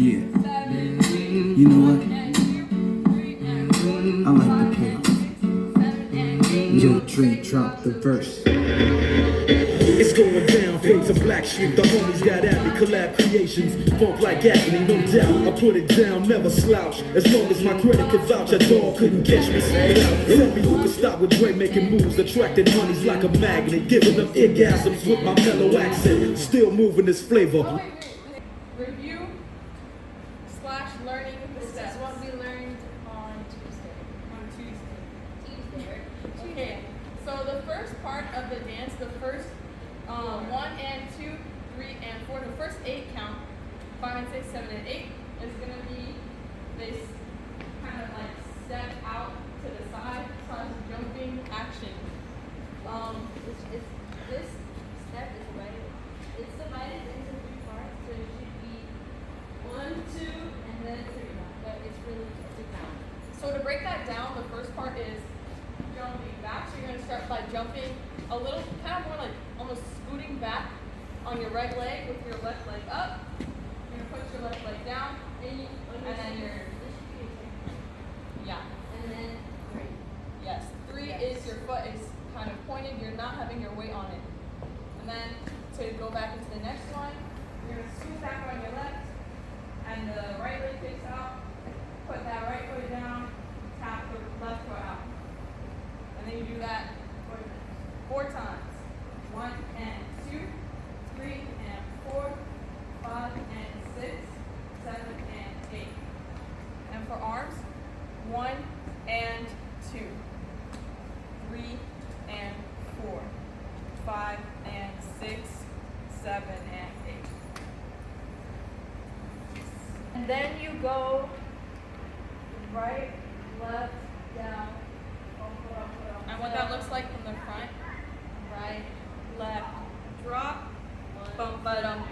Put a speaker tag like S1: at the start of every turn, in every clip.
S1: Yeah. You know what? I like the play. Yo, Dre, drop the verse.
S2: It's going down, fades of Black Street. The homies got at me, collab creations. Funk like agony, no doubt. I put it down, never slouch. As long as my credit could vouch, a dog couldn't catch me. Tell me who could stop with Dre making moves, attracting honeys like a magnet, giving them orgasms with my mellow accent. Still moving this flavor.
S3: Review / learning the steps.
S4: This is what we learned on Tuesday. Tuesday.
S3: Okay, so the first part of the dance, the first 1 and 2, 3 and 4, the first 8 count, 5 and 6, 7 and 8 is gonna be this kind of like step out to the side / jumping action.
S4: This step is divided. It's divided into 3 parts, so it should be 1, 2, and then 3. But it's really just a count.
S3: So to break that down, the first part is jumping back. So you're gonna start by jumping a little, kind of more like almost scooting back on your right leg with your left leg up. You're gonna put your left leg down, and then you're, yeah.
S4: And then 3.
S3: Yes, 3 is your foot is kind of pointed, you're not having your weight on it. And then to go back into the next one, you're gonna scoot back on your left, and the right leg kicks out, put that right foot down, tap the left foot out. And then you do that 4 times. 1 and 2, 3 and 4, 5 and 6, 7 and 8. And for arms, 1 and 2, 3 and 4, 5 and 6, 7 and 8. And then you go right, left, down, up. And what that looks like from the front, right, left, drop, bum, ba-dum.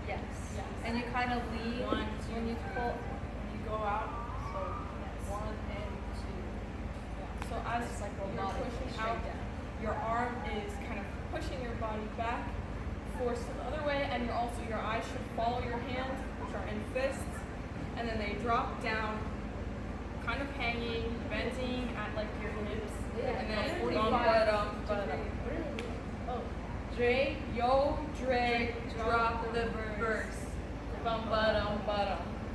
S4: Yes.
S3: Yes.
S4: And you kind of lead
S3: 1, 2,
S4: when you pull, when you go out. So
S3: 1 and 2. Yeah. So as
S4: It's like
S3: you're
S4: robotic,
S3: pushing
S4: straight
S3: out,
S4: down.
S3: your arm is kind of pushing your body back, force to the other way, and your eyes should follow your hands, which are in fists, and then they drop down, kind of hanging, bending at like your hips, and then bum, ba-dum.
S4: Oh,
S3: Dre, drop the verse. Bum, ba-dum.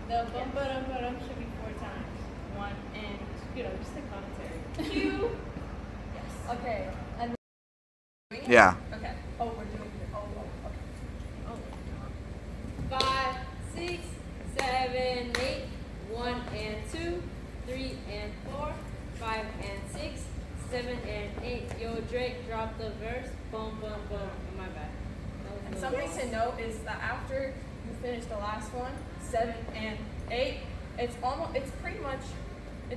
S4: the bum ba should be 4 times.
S3: 1 and
S4: Just the commentary.
S3: 2. Yes.
S4: Okay. And
S5: Yeah.
S3: Okay.
S4: oh, we're doing it. Oh, okay.
S6: 5, 6, 7, 8, 1 and 2, 3 and 4, 5 and 6, 7 and 8. Yo, Drake, drop the verse. Boom. Oh, my bad.
S3: And something to note is that after you finish the last one, 7 and 8, it's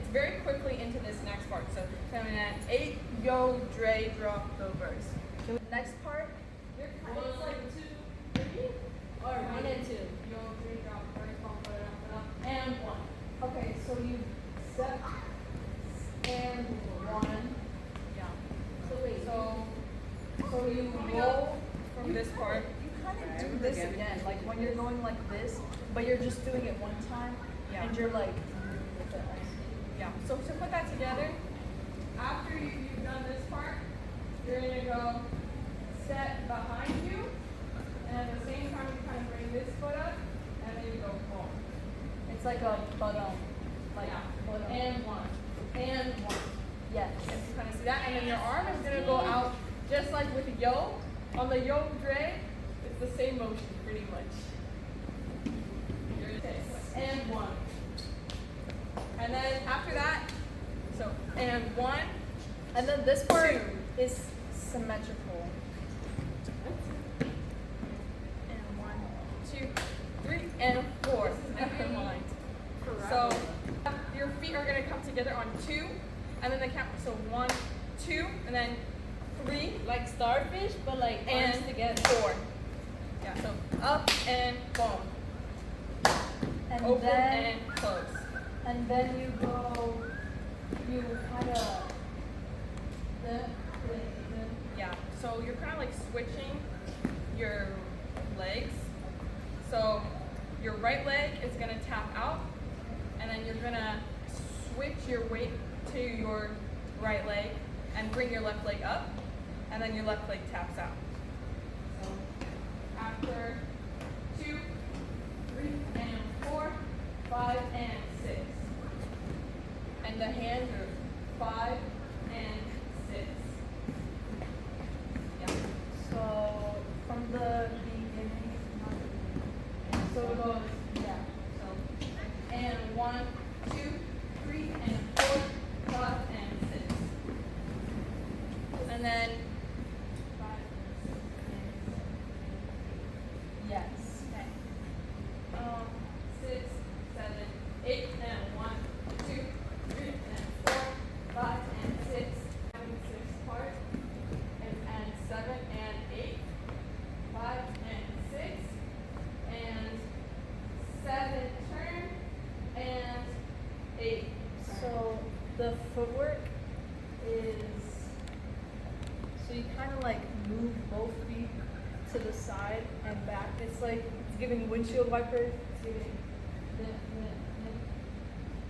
S3: very quickly into this next part. So 7 and 8, yo, Dre, drop the verse. The next part, you're kind of like 2, 3,
S6: Or 1 and 2.
S3: yo, Dre, drop the verse, bum, ba-dum, and 1. Okay, so you step and 1. Yeah.
S6: So wait.
S3: So you roll from this part.
S4: You kind of do this again, like when you're going like this, but you're just doing it one time, and you're like,
S3: Yeah. So to put that together, after you've done this part, you're gonna go step behind you, and at the same time you kind of bring this foot up, and then you go boom.
S4: it's like a bottom, like
S3: Yeah.
S4: bottom.
S3: And 1. And 1.
S4: Yes.
S3: Yes, you kind of see that, and then your arm is gonna go out just like with yo. On the yo Dre, it's the same motion pretty much. Okay. And 1. And then after that, so and 1.
S4: And then this part
S3: 2.
S4: is symmetrical.
S3: And 1, 2, 3, and 4. Never mind. So your feet are gonna come together on 2, and then the count. So 1, 2, and then 3,
S6: Like starfish, but like
S3: and
S6: arms together.
S3: 4. Yeah. So up and boom.
S4: And
S3: Open
S4: then
S3: and close.
S4: and then you kind of
S3: Yeah. So you're kind of like switching your legs. So your right leg is gonna tap out, and then you're gonna switch your weight to your right leg and bring your left leg up, and then your left leg taps out. So after 2, 3, and 4, 5, and 6. And the hands are 5 and 6. Yeah.
S5: So from the beginning,
S3: So it goes, yeah. So, and 1, 2, 3, and 4, 5, and 6. And then 5, 6, and 7. Yes. Okay. 6, 7, 8, and 1, 2, 3, and 4, 5, and 6. 5 and 6 part. And 7 and 8. 5 and 6. And 7 turn. And 8.
S5: so the footwork is, so you kind of like move both feet to the side and back. It's like it's giving windshield wipers. It's giving,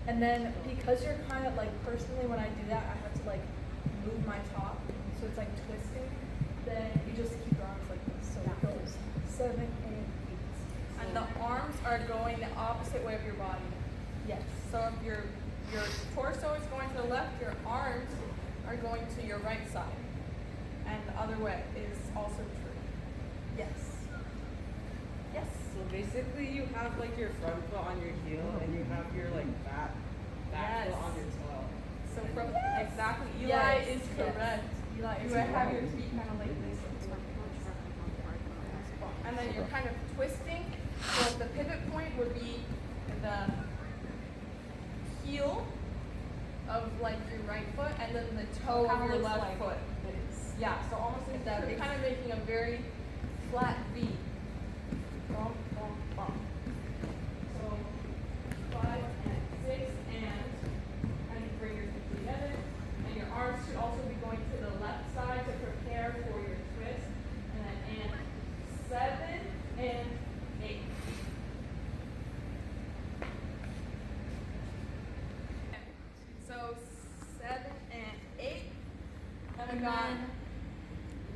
S5: and then because you're kind of like, personally when I do that, I have to like move my top, so it's like twisting. Then you just keep your arms like this, so it goes 7 and 8.
S3: And the arms are going the opposite way of your body.
S5: Yes.
S3: So if your torso is going to the left, your arms are going to your right side. And the other way is also true. Yes. Yes.
S7: So basically, you have like your front foot on your heel, and you have your like back
S3: Yes.
S7: foot on your toe.
S3: So from exactly, Eli
S5: Yes.
S3: is correct.
S5: Eli
S3: You
S5: is
S3: would have
S5: correct.
S3: your feet kind of like this. And then you're kind of twisting. So the pivot point would be the heel of like your right foot, and then the toe of your left foot. Yeah, so almost like that. You're kind of making a very flat V. Bump, bump, bump. So 5 and 6 and you bring your feet together. And your arms should also be going to the left side to prepare for your twist. And then 7 and 8. So 7 and 8. And we got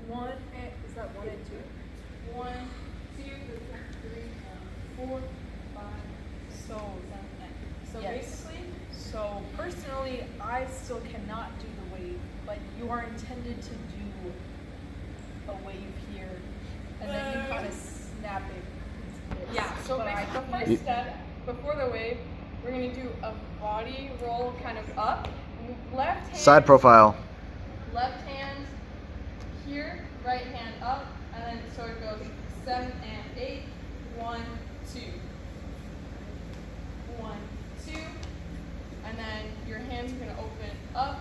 S5: 1 and, is that 1 and 2?
S3: 1, 2, 3, 4, 5,
S5: So,
S3: 7, 8. So
S5: yes.
S3: basically,
S5: So personally, I still cannot do the wave, but you are intended to do a wave here, and then you kind of snap it. into this.
S3: yeah. So
S5: But I
S3: basically, the
S5: can't-
S3: first step before the wave, we're gonna do a body roll, kind of up, left hand,
S1: Side profile.
S3: left hand here, right hand up, and then so it goes 7 and 8. 1, 2. 1, 2. And then your hands are gonna open up.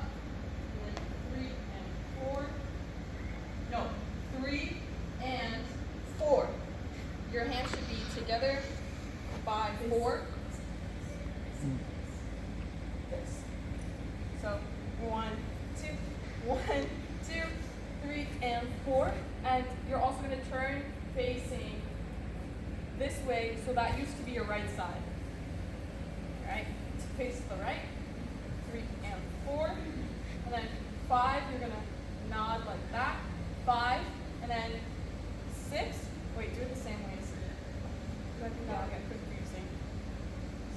S3: And then 3 and 4. No, 3 and 4. Your hands should be together by 4. This. So 1, 2, 1, 2, 3, and 4. And you're also gonna turn facing this way, so that used to be your right side. Alright, to face the right. 3 and 4. And then 5, you're gonna nod like that. 5, and then 6. Wait, do it the same way. I think that'll get confusing.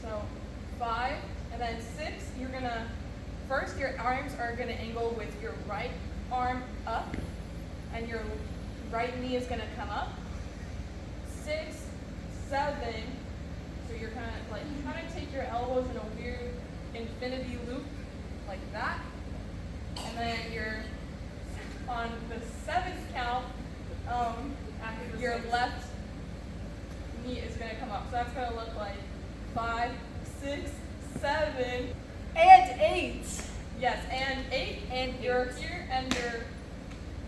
S3: So 5, and then 6, you're gonna, first your arms are gonna angle with your right arm up, and your right knee is gonna come up. 6, 7, so you're kind of take your elbows in a weird infinity loop like that, and then you're on the 7th count. Your left knee is gonna come up, so that's gonna look like 5, 6, 7,
S5: And 8.
S3: yes, and 8, and you're here, and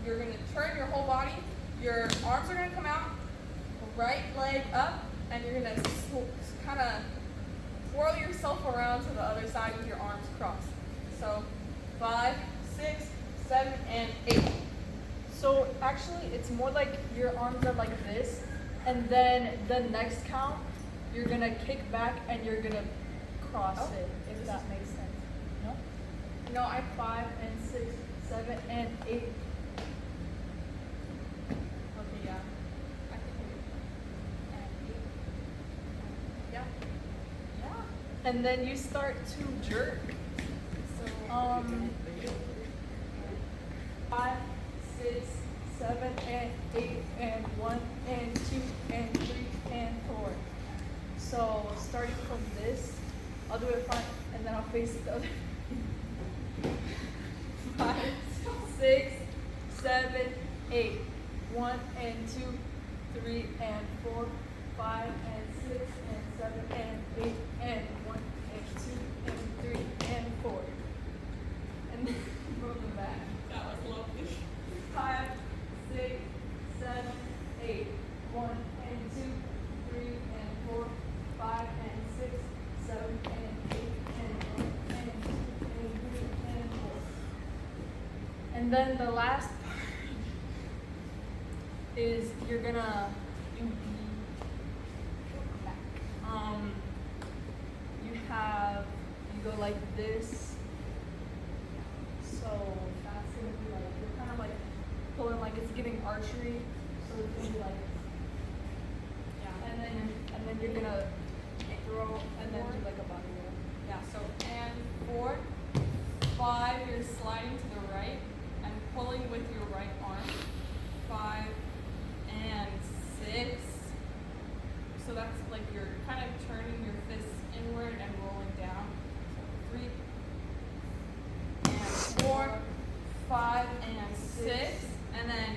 S3: you're gonna turn your whole body. Your arms are gonna come out, right leg up, and you're gonna kind of twirl yourself around to the other side with your arms crossed. So 5, 6, 7, and 8.
S5: So actually, it's more like your arms are like this, and then the next count, you're gonna kick back and you're gonna cross
S3: Oh,
S5: it, if that makes sense. No? No, 5 and 6, 7 and 8.
S3: Okay, yeah. I can hear you. And 8. Yeah. Yeah.
S5: And then you start to jerk.
S3: So
S5: 5, 6, 7 and 8 and 1 and 2 and 3 and 4. So starting from this, I'll do it front and then I'll face the other. 5, 6, 7, 8. 1 and 2, 3 and 4, 5 and 6 and 7 and 8 and 1 and 2 and 3 and 4. And then from the back.
S3: that was lovely.
S5: 5, 6, 7, 8. 1 and 2, 3 and 4, 5 and 6, 7 and 8 and 1 and 2 and 3 and 4. And then the last part is you're gonna do the back. You go like this. So that's gonna be like you're kind of like pulling like it's giving archery. So it's gonna be like
S3: Yeah.
S5: and then you're gonna throw and then do like a body roll.
S3: Yeah, so and 4, 5, you're sliding to the right and pulling with your right arm. 5 and 6. So that's like you're kind of turning your fists inward and rolling down. So 3 and 4, 5 and 6. And then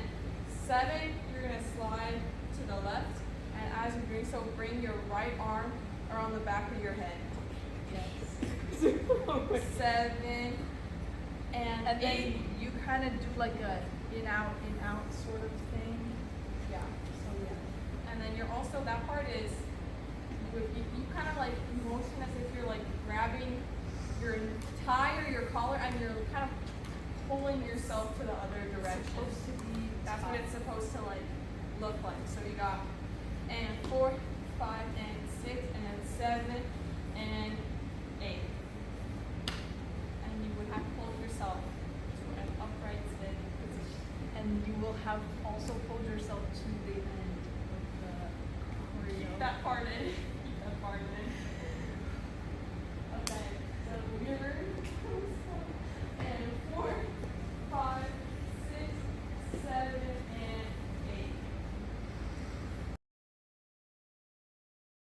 S3: 7, you're gonna slide to the left. And as you're doing so, bring your right arm around the back of your head.
S5: Yes.
S3: 7 and
S5: And
S3: 8.
S5: then you kind of do like a in out sort of thing.
S3: Yeah.
S5: So yeah.
S3: And then you're also, that part is, you kind of like motion as if you're like grabbing your tie or your collar and you're kind of pulling yourself to the other direction.
S5: Supposed to be
S3: That's what it's supposed to like look like. So you got and 4, 5 and 6 and then 7 and 8. And you would have to hold yourself to an upright standing position.
S5: and you will have also pulled yourself to the end of the choreo.
S3: Keep that part in. Keep that part in.